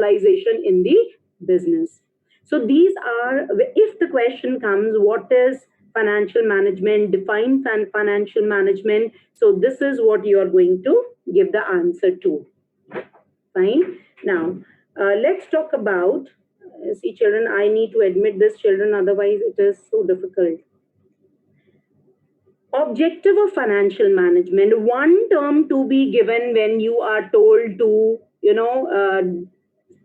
utilization in the business. So these are, if the question comes, what is financial management, define financial management, so this is what you are going to give the answer to. Fine. Now, let's talk about, see children, I need to admit this children, otherwise it is so difficult. Objective of financial management, one term to be given when you are told to,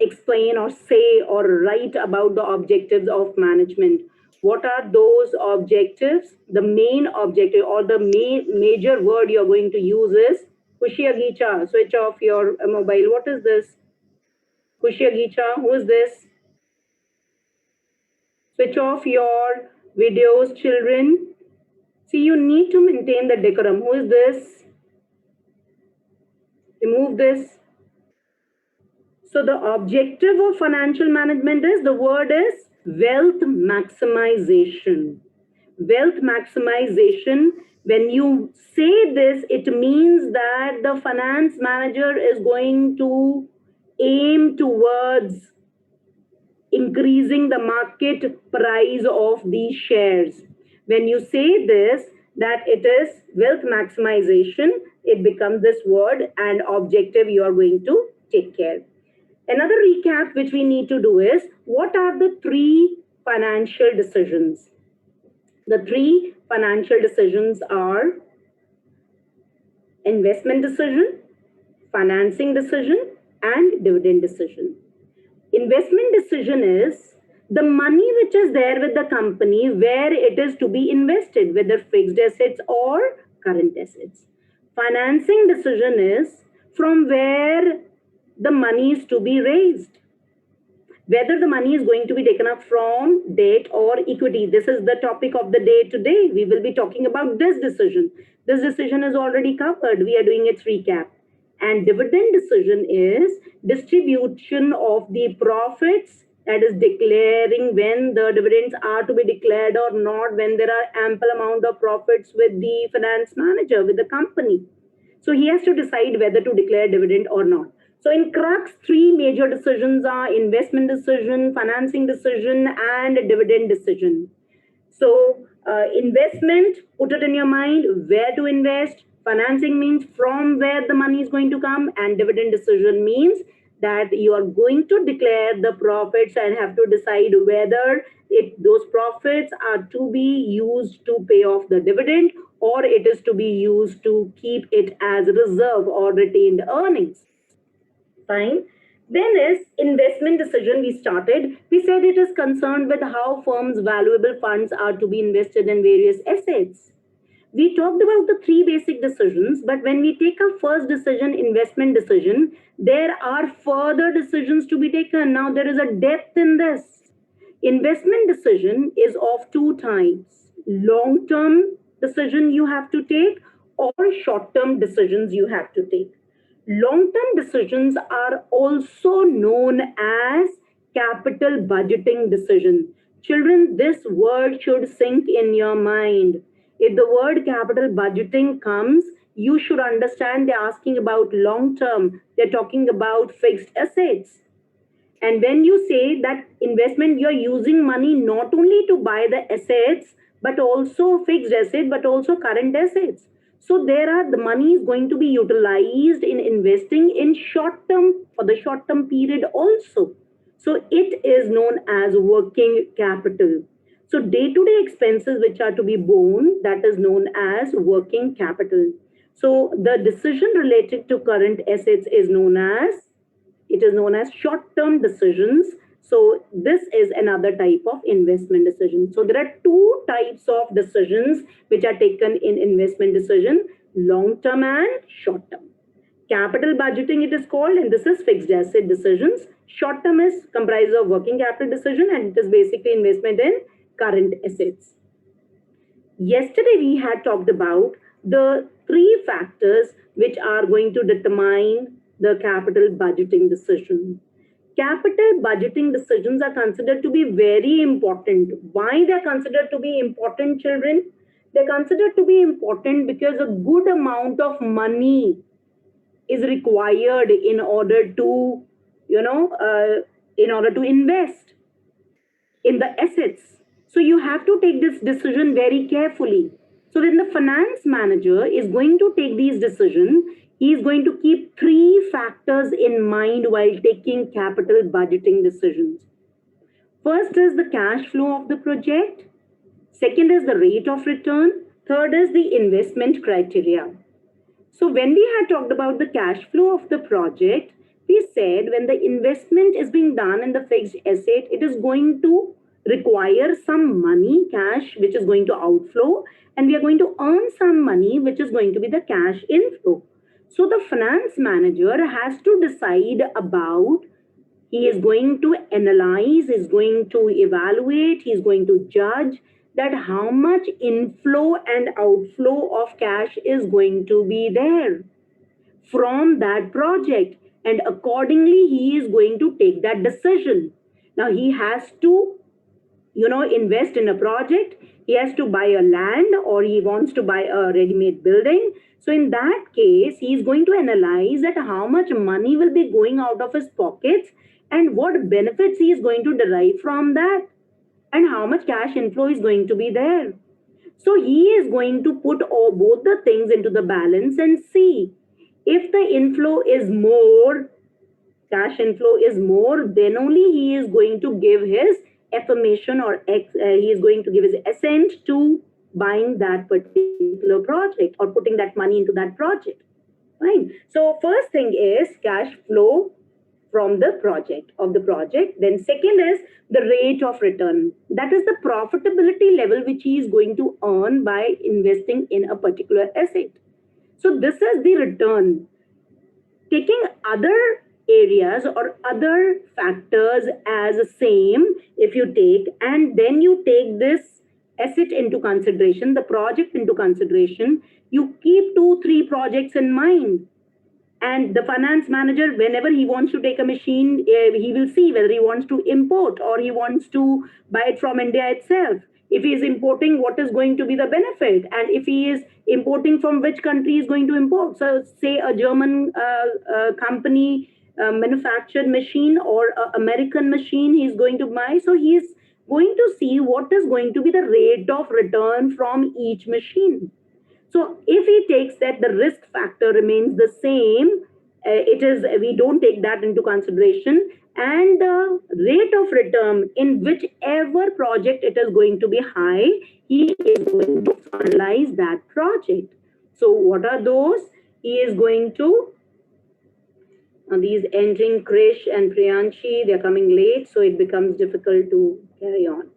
explain or say or write about the objectives of management. What are those objectives? The main objective or the major word you're going to use is Kushi Agicha. Switch off your mobile. What is this? Kushi Agicha, who is this? Switch off your videos, children. See, you need to maintain the decorum. Who is this? Remove this. So the objective of financial management is, the word is wealth maximization. Wealth maximization, when you say this, it means that the finance manager is going to aim towards increasing the market price of these shares. When you say this, that it is wealth maximization, it becomes this word and objective you are going to take care. Another recap which we need to do is, what are the three financial decisions? The three financial decisions are investment decision, financing decision, and dividend decision. Investment decision is the money which is there with the company where it is to be invested, whether fixed assets or current assets. Financing decision is from where the money is to be raised, whether the money is going to be taken up from debt or equity. This is the topic of the day today. We will be talking about this decision. This decision is already covered. We are doing its recap. And dividend decision is distribution of the profits, that is declaring when the dividends are to be declared or not, when there are ample amount of profits with the finance manager, with the company. So he has to decide whether to declare dividend or not. So in crux, three major decisions are investment decision, financing decision, and dividend decision. So investment, put it in your mind, where to invest. Financing means from where the money is going to come, and dividend decision means that you are going to declare the profits and have to decide whether those profits are to be used to pay off the dividend, or it is to be used to keep it as reserve or retained earnings. Fine. Then is investment decision we started. We said it is concerned with how firms' valuable funds are to be invested in various assets. We talked about the three basic decisions, but when we take our first decision, investment decision, there are further decisions to be taken. Now there is a depth in this. Investment decision is of two types: long-term decision you have to take, or short-term decisions you have to take. Long-term decisions are also known as capital budgeting decision. Children, this word should sink in your mind. If the word capital budgeting comes, you should understand they're asking about long term. They're talking about fixed assets. And when you say that investment, you're using money not only to buy the assets, but also fixed asset, but also current assets. So the money is going to be utilized in investing in short term, for the short term period also. So it is known as working capital. So day-to-day expenses which are to be borne, that is known as working capital. So the decision related to current assets is known as, it is known as short-term decisions. So this is another type of investment decision. So there are two types of decisions which are taken in investment decision: long-term and short-term. Capital budgeting it is called, and this is fixed asset decisions. Short-term is comprised of working capital decision, and it is basically investment in current assets. Yesterday we had talked about the three factors which are going to determine the capital budgeting decision. Capital budgeting decisions are considered to be very important. Why they're considered to be important, children? They're considered to be important because a good amount of money is required in order to, in order to invest in the assets. So you have to take this decision very carefully. So when the finance manager is going to take these decisions, he is going to keep three factors in mind while taking capital budgeting decisions. First is the cash flow of the project. Second is the rate of return. Third is the investment criteria. So when we had talked about the cash flow of the project, we said when the investment is being done in the fixed asset, it is going to require some money, cash, which is going to outflow, and we are going to earn some money, which is going to be the cash inflow. So the finance manager has to decide about, he is going to analyze, is going to evaluate, he is going to judge that how much inflow and outflow of cash is going to be there from that project, and accordingly he is going to take that decision. Now he has to invest in a project, he has to buy a land, or he wants to buy a ready-made building. So in that case, he is going to analyze that how much money will be going out of his pockets and what benefits he is going to derive from that, and how much cash inflow is going to be there. So he is going to put both the things into the balance and see if the inflow is more, cash inflow is more, then only he is going to give his affirmation, or he is going to give his assent to buying that particular project or putting that money into that project. Fine. So first thing is cash flow from the project. Then second is the rate of return. That is the profitability level which he is going to earn by investing in a particular asset. So this is the return. Taking other areas or other factors as the same, if you take, and then you take this asset into consideration, the project into consideration, you keep 2-3 projects in mind. And the finance manager, whenever he wants to take a machine, he will see whether he wants to import or he wants to buy it from India itself. If he is importing, what is going to be the benefit? And if he is importing, from which country he is going to import? So say a German company manufactured machine or an American machine he is going to buy. So he is going to see what is going to be the rate of return from each machine. So if he takes that the risk factor remains the same, we don't take that into consideration, and the rate of return in whichever project it is going to be high, he is going to finalize that project. So what are those? He is going to, these entering Krish and Priyanshi, they're coming late, so it becomes difficult to carry on.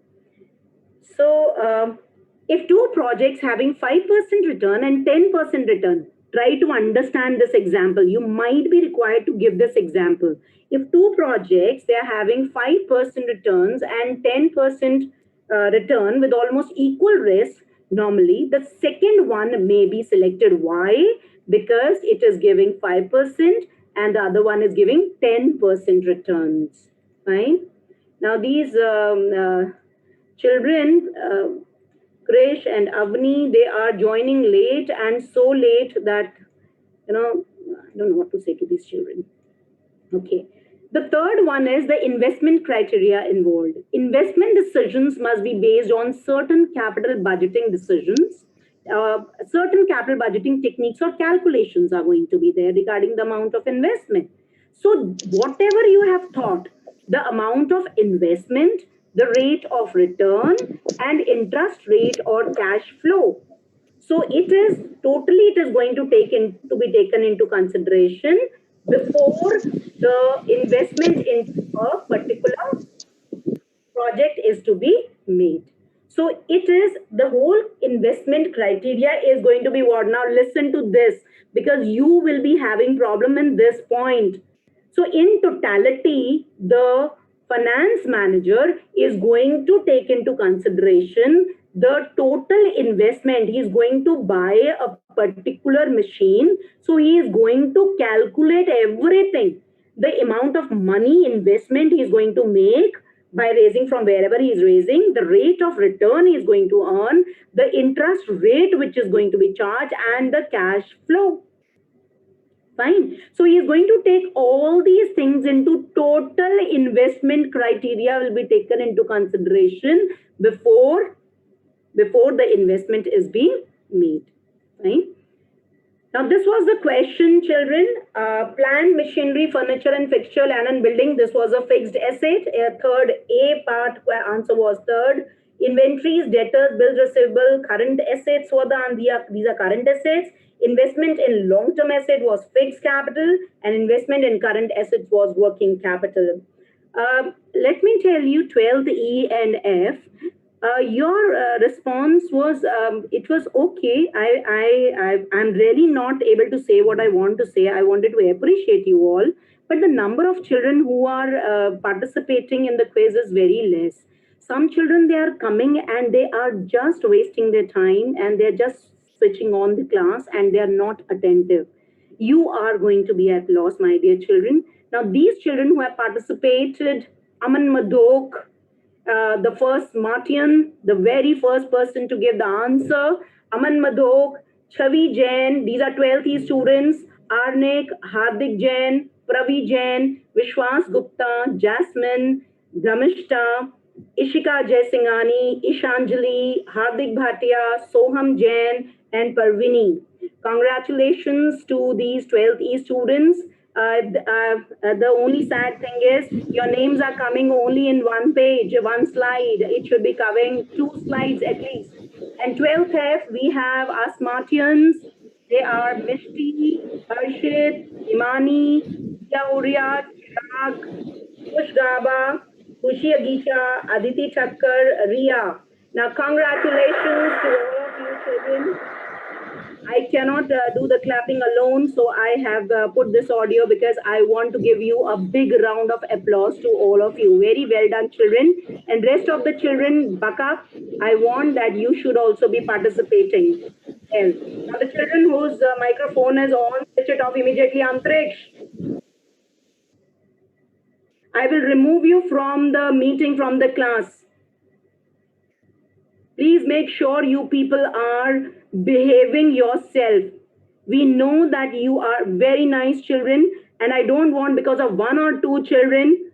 So if two projects having 5% return and 10% return, try to understand this example. You might be required to give this example. If two projects, they are having 5% returns and 10% return with almost equal risk, normally the second one may be selected. Why? Because it is giving 5% and the other one is giving 10% returns. Right? Now these children, Krish and Avni, they are joining late, and so late that, I don't know what to say to these children. Okay. The third one is the investment criteria involved. Investment decisions must be based on certain capital budgeting decisions. Certain capital budgeting techniques or calculations are going to be there regarding the amount of investment. So whatever you have thought, the amount of investment, the rate of return, and interest rate or cash flow. So it is going to be taken into consideration before the investment in a particular project is to be made. So it is, the whole investment criteria is going to be what? Now listen to this, because you will be having problem in this point. So in totality, the finance manager is going to take into consideration the total investment. He is going to buy a particular machine. So he is going to calculate everything. The amount of money investment he is going to make by raising from wherever he is raising, the rate of return he is going to earn, the interest rate which is going to be charged, and the cash flow. Fine. So he is going to take all these things into total investment criteria will be taken into consideration before the investment is being made. Fine. Now, this was the question, children. Plant, machinery, furniture, and fixture, land and building. This was a fixed asset. Third A part answer was third. Inventories, debtors, bills receivable, current assets were these are current assets. Investment in long-term asset was fixed capital, and investment in current assets was working capital. Let me tell you 12th E and F. Your response was it was okay. I'm really not able to say what I want to say. I wanted to appreciate you all, but the number of children who are participating in the quiz is very less. Some children, they are coming and they are just wasting their time and they're just switching on the class and they are not attentive. You are going to be at loss, my dear children. Now, these children who have participated, Aman Madok, the first Martian, the very first person to give the answer, Aman Madhok, Chavi Jain, these are 12th E students, Arnik, Hardik Jain, Pravi Jain, Vishwas Gupta, Jasmine, Dhamishta, Ishika Jaisinghani, Ishanjali, Hardik Bhatia, Soham Jain, and Parvini. Congratulations to these 12th E students. The only sad thing is your names are coming only in one page, one slide. It should be covering two slides at least. And 12th F, we have our Smartians. They are Mishti, Harshit, Imani, Yauria, Chirag, Kush Gaba, Kushi Agisha, Aditi Chakkar, Ria. Now, congratulations to all of you children. I cannot do the clapping alone, so I have put this audio because I want to give you a big round of applause to all of you. Very well done, children. And rest of the children, buck up. I want that you should also be participating. Well, now the children whose microphone is on, switch it off immediately. Antriksh, I will remove you from the meeting, from the class. Please make sure you people are behaving yourself. We know that you are very nice children, and I don't want because of one or two children,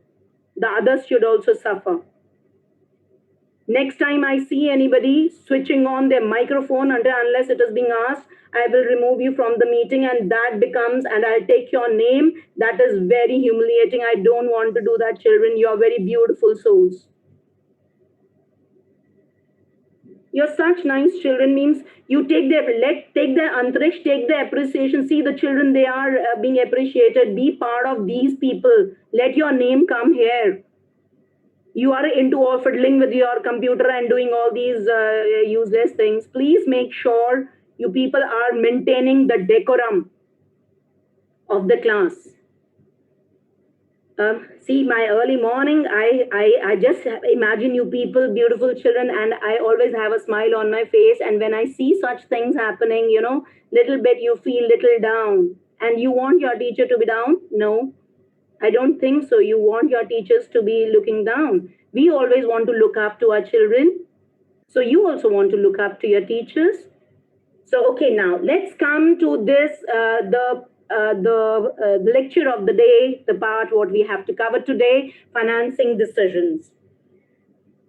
the others should also suffer. Next time I see anybody switching on their microphone unless it is being asked, I will remove you from the meeting, and that becomes, and I'll take your name. That is very humiliating. I don't want to do that, children. You are very beautiful souls. You're such nice children, means you take the Antriksh, take the appreciation. See the children, they are being appreciated. Be part of these people. Let your name come here. You are into all fiddling with your computer and doing all these useless things. Please make sure you people are maintaining the decorum of the class. See, my early morning, I just imagine you people, beautiful children, and I always have a smile on my face. And when I see such things happening, little bit you feel little down. And you want your teacher to be down? No, I don't think so. You want your teachers to be looking down. We always want to look up to our children. So you also want to look up to your teachers. So, okay, now let's come to this, the lecture of the day, the part what we have to cover today, financing decisions.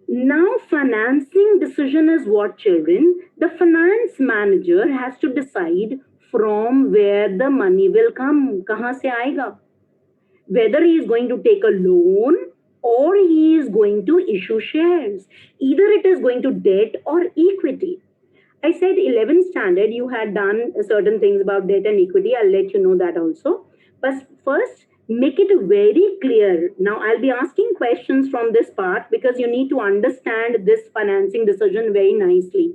Now, financing decision is what, children? The finance manager has to decide from where the money will come. Kahan se aayega? Whether he is going to take a loan or he is going to issue shares. Either it is going to debt or equity. I said 11th standard, you had done certain things about debt and equity. I'll let you know that also. But first, make it very clear. Now, I'll be asking questions from this part because you need to understand this financing decision very nicely.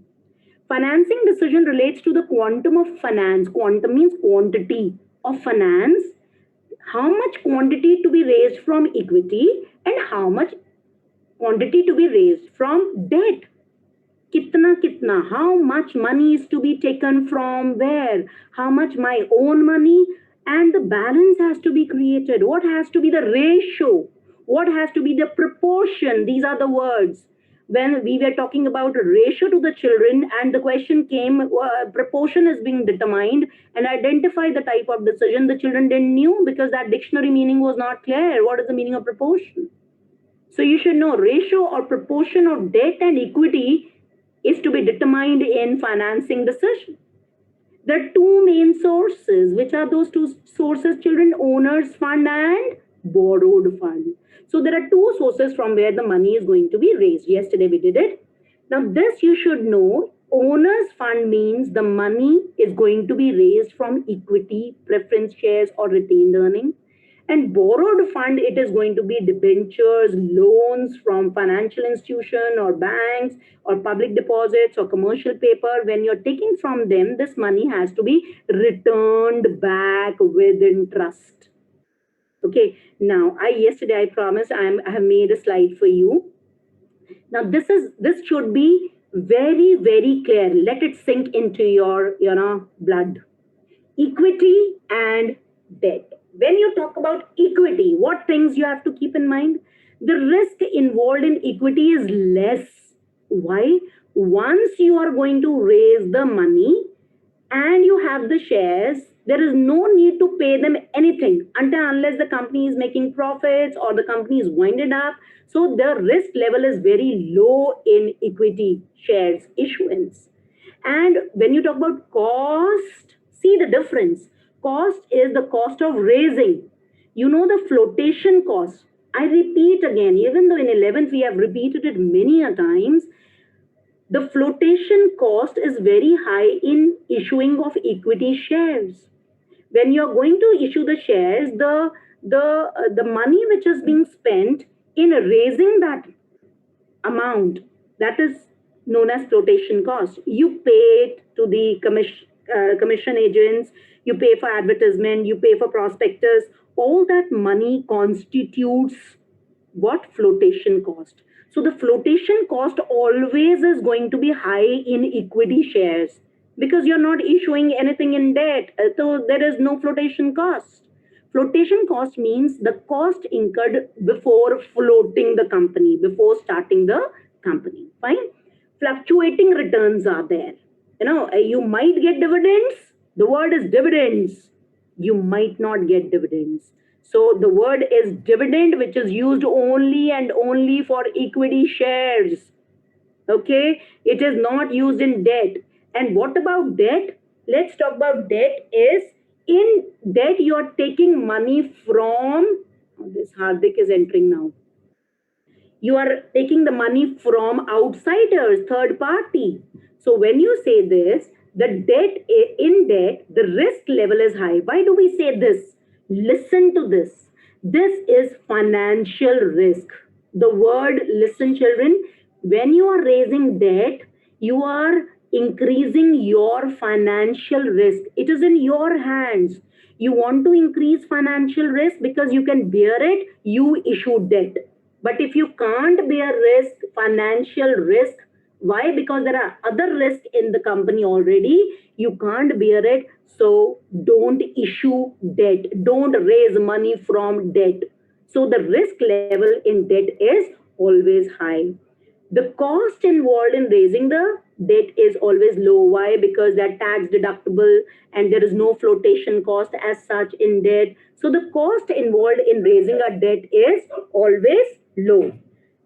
Financing decision relates to the quantum of finance. Quantum means quantity of finance. How much quantity to be raised from equity and how much quantity to be raised from debt. Kitna, how much money is to be taken from where, how much my own money, and the balance has to be created. What has to be the ratio? What has to be the proportion? These are the words. when we were talking about ratio to the children, and the question came, proportion is being determined, and identify the type of decision, the children didn't knew because that dictionary meaning was not clear. What is the meaning of proportion? So you should know ratio or proportion of debt and equity is to be determined in financing decision. There are two main sources. Which are those two sources, children? Owner's fund and borrowed fund. So there are two sources from where the money is going to be raised. Yesterday we did it. Now this you should know. Owner's fund means the money is going to be raised from equity, preference shares, or retained earning. And borrowed fund, it is going to be debentures, loans from financial institution or banks or public deposits or commercial paper. When you're taking from them, this money has to be returned back with interest. Okay, now yesterday I promised I have made a slide for you. Now this should be very, very clear. Let it sink into your blood. Equity and debt. When you talk about equity, what things you have to keep in mind? The risk involved in equity is less. Why? Once you are going to raise the money and you have the shares, there is no need to pay them anything until unless the company is making profits or the company is winded up. So the risk level is very low in equity shares issuance. And when you talk about cost, see the difference. Cost is the cost of raising. You know the flotation cost. I repeat again, even though in 11th we have repeated it many a times, the flotation cost is very high in issuing of equity shares. When you're going to issue the shares, the money which is being spent in raising that amount, that is known as flotation cost. You pay it to the commission agents, you pay for advertisement, you pay for prospectus. All that money constitutes what? Flotation cost. So the flotation cost always is going to be high in equity shares because you're not issuing anything in debt. So there is no flotation cost. Flotation cost means the cost incurred before floating the company, before starting the company. Fine. Fluctuating returns are there. You might get dividends. The word is dividends. You might not get dividends. So the word is dividend, which is used only and only for equity shares. Okay, it is not used in debt. And what about debt? Let's talk about debt. Is in debt you are taking money from, this Hardik is entering now. You are taking the money from outsiders, third party. So when you say this, the debt, in debt, the risk level is high. Why do we say this? Listen to this. This is financial risk. The word, listen children, when you are raising debt, you are increasing your financial risk. It is in your hands. You want to increase financial risk because you can bear it, you issue debt. But if you can't bear risk, financial risk, why? Because there are other risks in the company already. You can't bear it. So don't issue debt. Don't raise money from debt. So the risk level in debt is always high. The cost involved in raising the debt is always low. Why? Because they're tax deductible and there is no flotation cost as such in debt. So the cost involved in raising a debt is always low.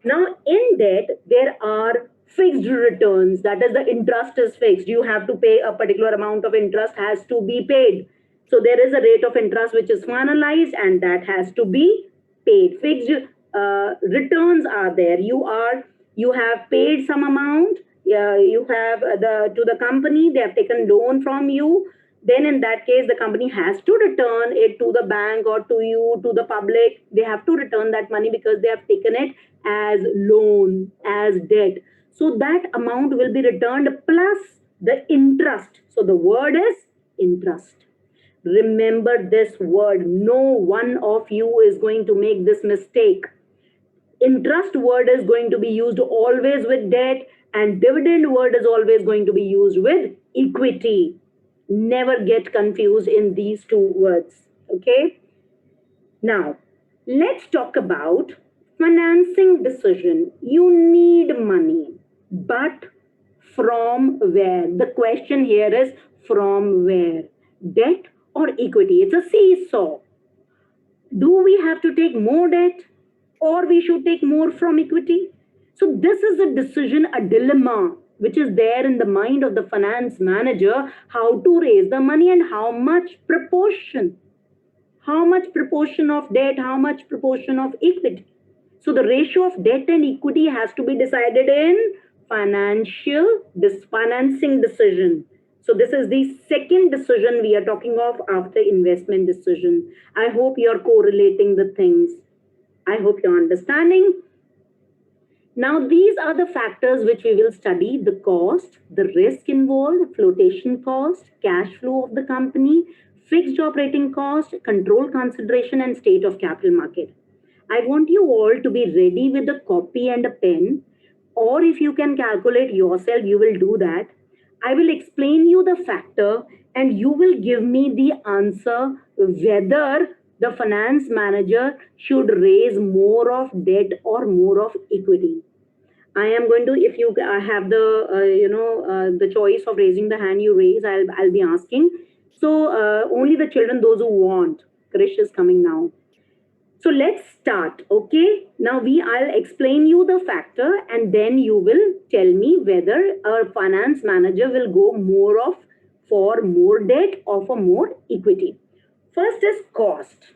Now, in debt, there are fixed returns. That is, the interest is fixed. You have to pay a particular amount of interest has to be paid. So there is a rate of interest which is finalized and that has to be paid. Fixed returns are there. You have paid some amount. You have to the company. They have taken loan from you. Then in that case, the company has to return it to the bank or to you, to the public. They have to return that money because they have taken it as loan, as debt. So that amount will be returned plus the interest. So the word is interest. Remember this word. No one of you is going to make this mistake. Interest word is going to be used always with debt, and dividend word is always going to be used with equity. Never get confused in these two words. Okay. Now, let's talk about Financing decision. You need money, but from where? The question here is from where? Debt or equity? It's a seesaw. Do we have to take more debt or we should take more from equity? So this is a decision, a dilemma which is there in the mind of the finance manager, how to raise the money and how much proportion, of debt, how much proportion of equity. So the ratio of debt and equity has to be decided in financing decision. So this is the second decision we are talking of after investment decision. I hope you are correlating the things. I hope you're understanding. Now, these are the factors which we will study: the cost, the risk involved, flotation cost, cash flow of the company, fixed operating cost, control consideration, and state of capital market. I want you all to be ready with a copy and a pen, or if you can calculate yourself, you will do that. I will explain you the factor and you will give me the answer whether the finance manager should raise more of debt or more of equity. I am going to, if you have the, the choice of raising the hand, you raise, I'll be asking. So only the children, those who want. Krish is coming now. So let's start, okay? Now I'll explain you the factor and then you will tell me whether a finance manager will go for more debt or for more equity. First is cost.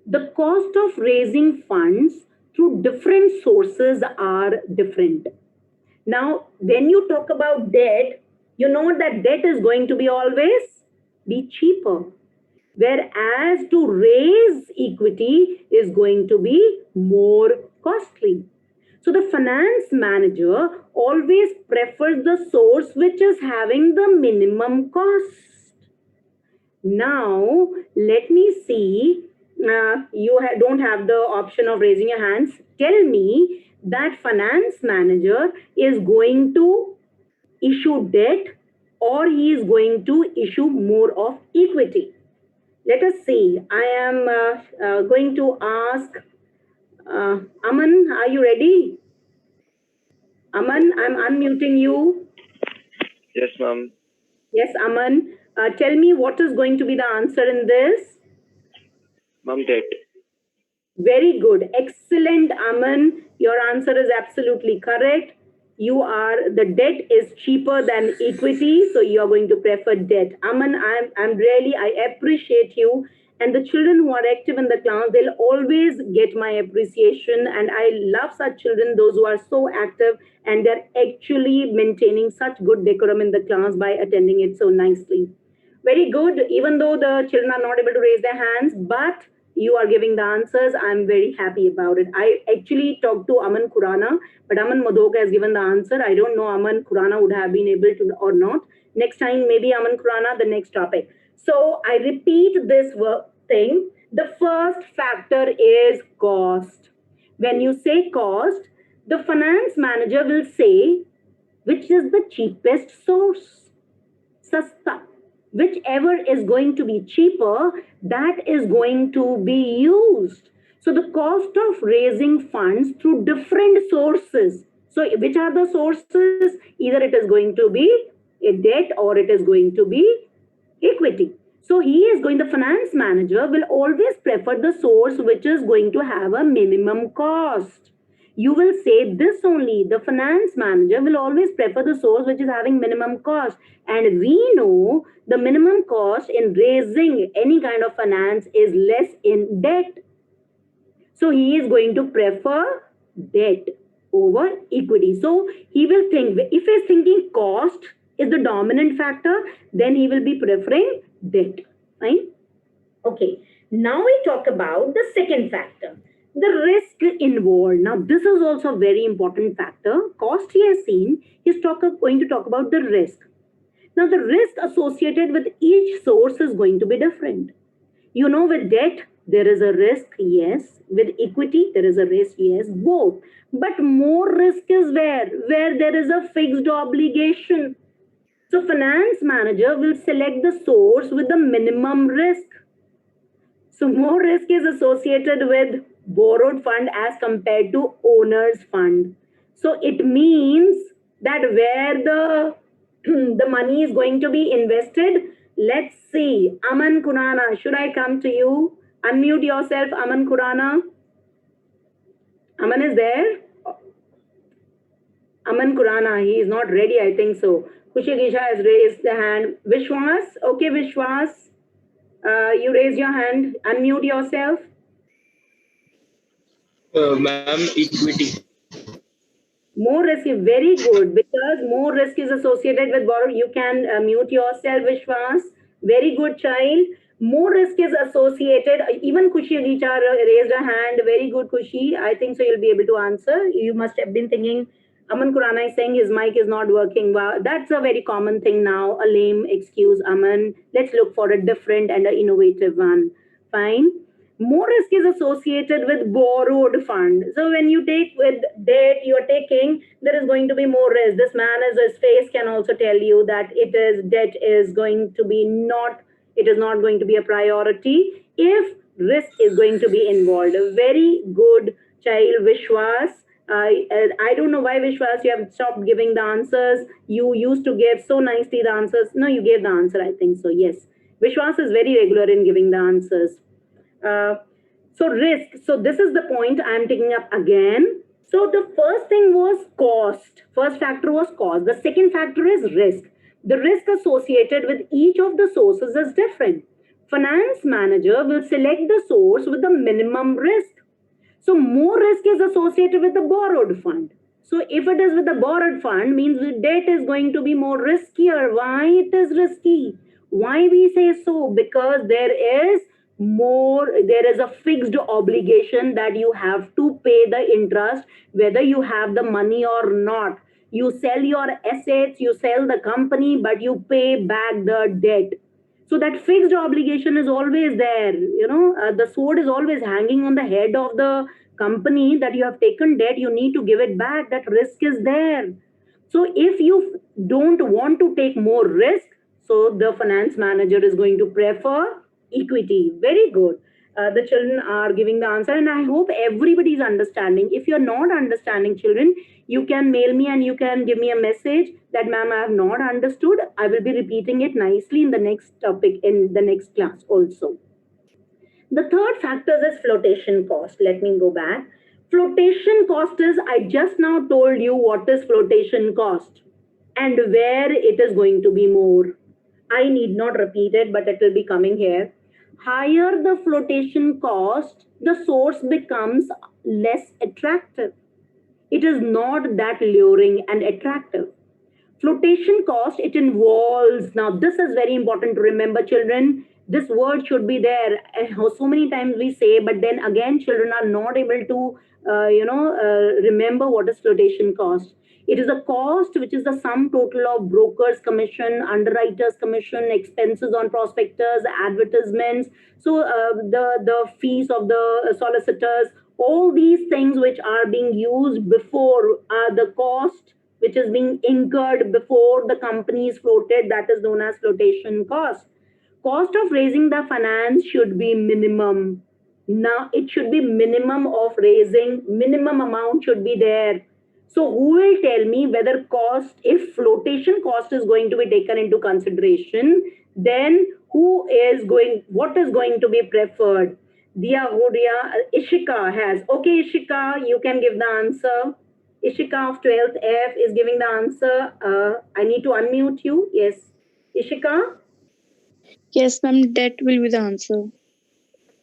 The cost of raising funds through different sources are different. Now, when you talk about debt, you know that debt is going to be always be cheaper. Whereas to raise equity is going to be more costly. So the finance manager always prefers the source which is having the minimum cost. Now, let me see. Don't have the option of raising your hands. Tell me that finance manager is going to issue debt or he is going to issue more of equity. Let us see. I am going to ask Aman, are you ready? Aman, I'm unmuting you. Yes, ma'am. Yes, Aman. Tell me what is going to be the answer in this? Ma'am, debt. Very good. Excellent, Aman. Your answer is absolutely correct. The debt is cheaper than equity, so you are going to prefer debt. Aman, I appreciate you. And the children who are active in the class, they'll always get my appreciation. And I love such children, those who are so active and they're actually maintaining such good decorum in the class by attending it so nicely. Very good. Even though the children are not able to raise their hands, but you are giving the answers. I'm very happy about it. I actually talked to Aman Khurana, but Aman Madhok has given the answer. I don't know Aman Khurana would have been able to or not. Next time, maybe Aman Khurana, the next topic. So I repeat this thing. The first factor is cost. When you say cost, the finance manager will say which is the cheapest source. Sasta. Whichever is going to be cheaper, that is going to be used. So the cost of raising funds through different sources. So which are the sources? Either it is going to be a debt or it is going to be equity. So the finance manager will always prefer the source which is going to have a minimum cost. You will say this only. The finance manager will always prefer the source which is having minimum cost. And we know the minimum cost in raising any kind of finance is less in debt. So he is going to prefer debt over equity. So he will think, if he's thinking cost is the dominant factor, then he will be preferring debt. Right? Okay. Now we talk about the second factor, the risk involved. Now, this is also a very important factor. Cost he has seen, he's going to talk about the risk. Now, the risk associated with each source is going to be different. You know, with debt, there is a risk, yes. With equity, there is a risk, yes. Both. But more risk is where there is a fixed obligation. So, finance manager will select the source with the minimum risk. So more risk is associated with borrowed fund as compared to owner's fund. So it means that where the the money is going to be invested. Let's see. Aman Kurana, should I come to you? Unmute yourself, Aman Kurana. Aman is there? Aman Kurana, he is not ready, I think so. Kushi Gisha has raised the hand. Vishwas, okay, Vishwas, you raise your hand. Unmute yourself. Ma'am, equity. More risk is very good because more risk is associated with borrow. You can mute yourself, Vishwas. Very good child. More risk is associated. Even Kushi Agicha raised a hand. Very good, Kushi. I think so. You'll be able to answer. You must have been thinking. Aman Kurana is saying his mic is not working. Wow, that's a very common thing now. A lame excuse, Aman. Let's look for a different and an innovative one. Fine. More risk is associated with borrowed fund. So when you take with debt, you are taking, there is going to be more risk. This man as his face can also tell you that it is debt is going to be not, it is not going to be a priority if risk is going to be involved. A very good child, Vishwas. I don't know why, Vishwas, you have stopped giving the answers. You used to give so nicely the answers. No, you gave the answer, I think so. Yes. Vishwas is very regular in giving the answers. So risk. So this is the point I'm taking up again. So the first thing was cost. First factor was cost. The second factor is risk. The risk associated with each of the sources is different. Finance manager will select the source with the minimum risk. So more risk is associated with the borrowed fund. So if it is with the borrowed fund, means the debt is going to be more riskier. Why it is risky? Why we say so? Because there is a fixed obligation that you have to pay the interest, whether you have the money or not. You sell your assets, you sell the company, but you pay back the debt. So that fixed obligation is always there. The sword is always hanging on the head of the company that you have taken debt. You need to give it back. That risk is there. So if you don't want to take more risk, so the finance manager is going to prefer equity. Very good. The children are giving the answer, and I hope everybody is understanding. If you're not understanding, children, you can mail me and you can give me a message that, ma'am, I have not understood. I will be repeating it nicely in the next topic, in the next class also. The third factor is flotation cost. Let me go back. Flotation cost is, I just now told you what is flotation cost and where it is going to be more. I need not repeat it, but it will be coming here. Higher the flotation cost, the source becomes less attractive. It is not that luring and attractive. Flotation cost, it involves, now this is very important to remember, children. This word should be there. So many times we say, but then again, children are not able to, remember what is flotation cost. It is a cost which is the sum total of broker's commission, underwriter's commission, expenses on prospectors, advertisements, so the fees of the solicitors, all these things which are being used before the cost which is being incurred before the company is floated, that is known as flotation cost. Cost of raising the finance should be minimum. Now it should be minimum of raising, minimum amount should be there. So who will tell me whether cost, if flotation cost is going to be taken into consideration, then what is going to be preferred? Dia Hodia, Ishika has. Okay, Ishika, you can give the answer. Ishika of 12th F is giving the answer. I need to unmute you. Yes. Ishika? Yes, ma'am, that will be the answer.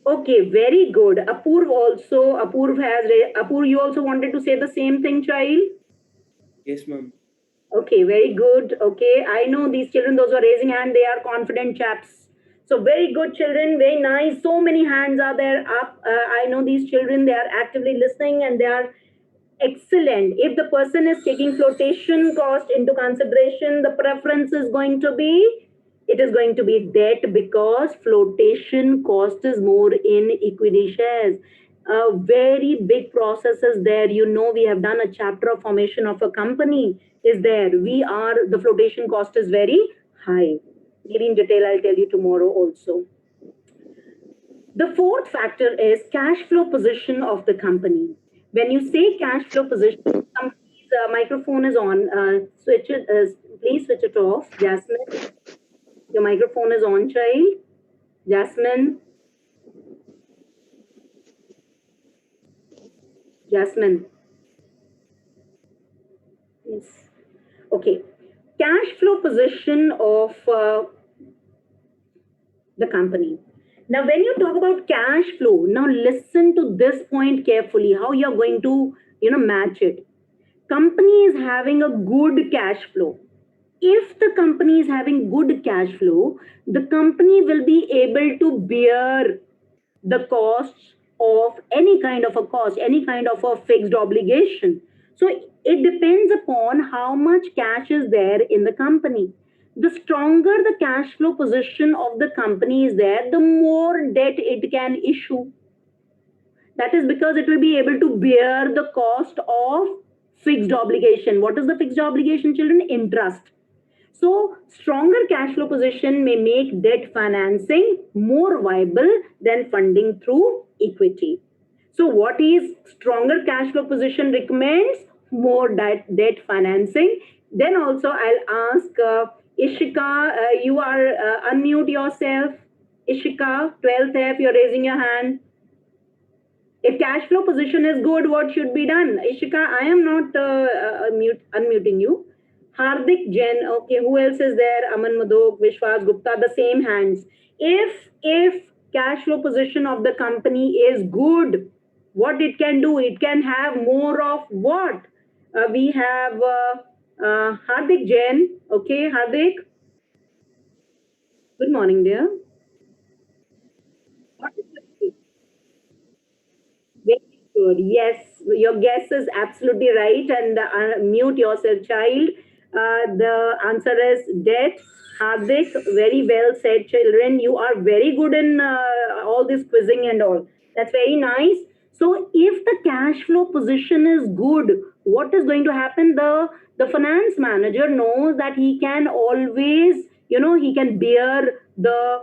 Okay, very good. Apurv, you also wanted to say the same thing, child? Yes, ma'am. Okay, very good. Okay, I know these children, those who are raising hand, they are confident chaps. So very good children, very nice. So many hands are there up. I know these children, they are actively listening and they are excellent. If the person is taking flotation cost into consideration, the preference is going to be, it is going to be debt because flotation cost is more in equity shares. A very big process is there. We have done a chapter of formation of a company is there. The flotation cost is very high. Maybe in detail, I'll tell you tomorrow also. The fourth factor is cash flow position of the company. When you say cash flow position, company's microphone is on. Switch it. Please switch it off. Jasmine, your microphone is on, child. Jasmine. Jasmine. Yes. Okay. Cash flow position of the company. Now, when you talk about cash flow, now listen to this point carefully, how you're going to, match it. Company is having a good cash flow. If the company is having good cash flow, the company will be able to bear the costs of any kind of a cost, any kind of a fixed obligation. So it depends upon how much cash is there in the company. The stronger the cash flow position of the company is there, the more debt it can issue. That is because it will be able to bear the cost of fixed obligation. What is the fixed obligation, children? Interest. So, stronger cash flow position may make debt financing more viable than funding through equity. So, what is stronger cash flow position recommends? More debt financing. Then also, I'll ask Ishika, you are unmute yourself. Ishika, 12th F, you're raising your hand. If cash flow position is good, what should be done? Ishika, I am not unmuting you. Hardik Jain, okay, who else is there? Aman Madhok, Vishwas Gupta, the same hands. If cash flow position of the company is good, what it can do? It can have more of what? We have Hardik Jain. Okay, Hardik. Good morning, dear. What is the Very good. Yes, your guess is absolutely right. And mute yourself, child. The answer is debt. Hardik, very well said, children. You are very good in all this quizzing and all. That's very nice. So, if the cash flow position is good, what is going to happen? The finance manager knows that he can always, he can bear the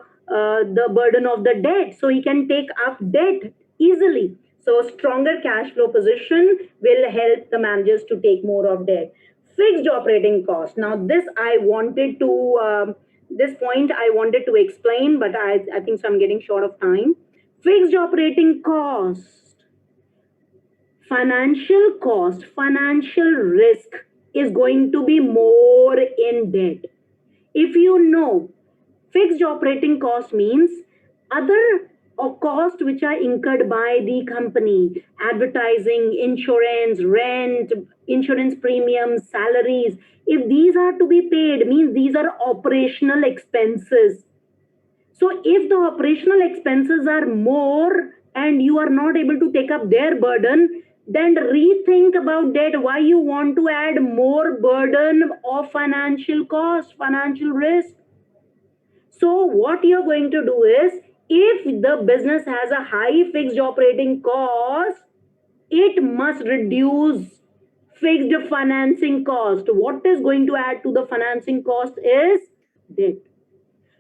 burden of the debt. So, he can take up debt easily. So stronger cash flow position will help the managers to take more of debt. Fixed operating cost. Now this I wanted to, this point I wanted to explain, but I think so I'm getting short of time. Fixed operating cost, financial cost, financial risk is going to be more in debt. If you know, fixed operating cost means other costs which are incurred by the company, advertising, insurance, rent, insurance premiums, salaries. If these are to be paid, means these are operational expenses. So if the operational expenses are more and you are not able to take up their burden, then rethink about that, why you want to add more burden of financial cost, financial risk. So what you're going to do is, if the business has a high fixed operating cost, it must reduce fixed financing cost. What is going to add to the financing cost is debt.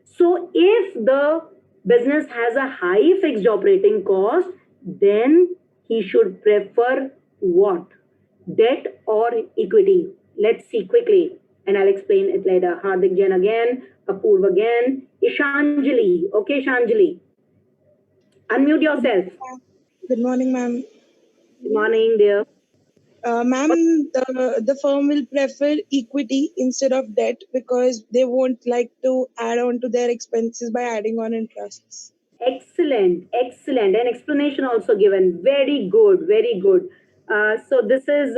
So if the business has a high fixed operating cost, then he should prefer what? Debt or equity? Let's see quickly, and I'll explain it later. Hardik Jain again, Apurva again, Ishanjali. Okay, Ishanjali. Unmute yourself. Good morning, ma'am. Good morning, dear. Ma'am, the firm will prefer equity instead of debt because they won't like to add on to their expenses by adding on interests. Excellent, excellent. An explanation also given. Very good, very good. So this is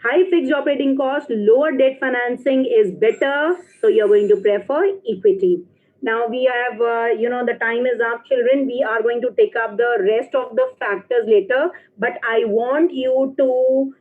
high fixed operating cost, lower debt financing is better. So you're going to prefer equity. Now we have, the time is up, children. We are going to take up the rest of the factors later. But I want you to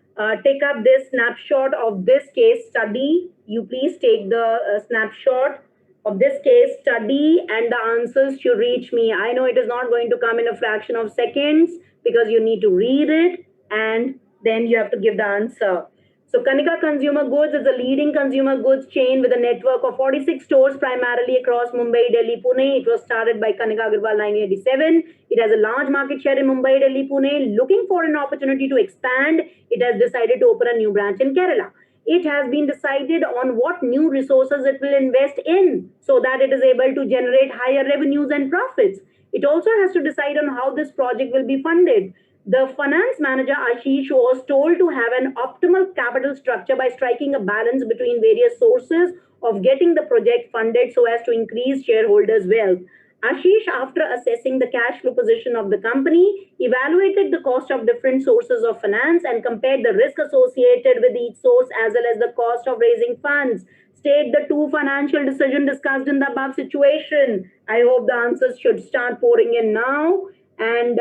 take up this snapshot of this case study. You please take the snapshot of this case study and the answers should reach me. I know it is not going to come in a fraction of seconds because you need to read it and then you have to give the answer. So Kanika Consumer Goods is a leading consumer goods chain with a network of 46 stores primarily across Mumbai, Delhi, Pune. It was started by Kanika Agarwal 1987. It has a large market share in Mumbai, Delhi, Pune. Looking for an opportunity to expand, it has decided to open a new branch in Kerala. It has been decided on what new resources it will invest in so that it is able to generate higher revenues and profits. It also has to decide on how this project will be funded. The finance manager Ashish was told to have an optimal capital structure by striking a balance between various sources of getting the project funded so as to increase shareholders' wealth. Ashish, after assessing the cash flow position of the company, evaluated the cost of different sources of finance and compared the risk associated with each source as well as the cost of raising funds. State the two financial decisions discussed in the above situation. I hope the answers should start pouring in now. And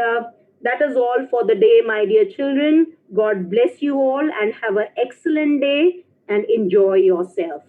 that is all for the day, my dear children. God bless you all and have an excellent day and enjoy yourself.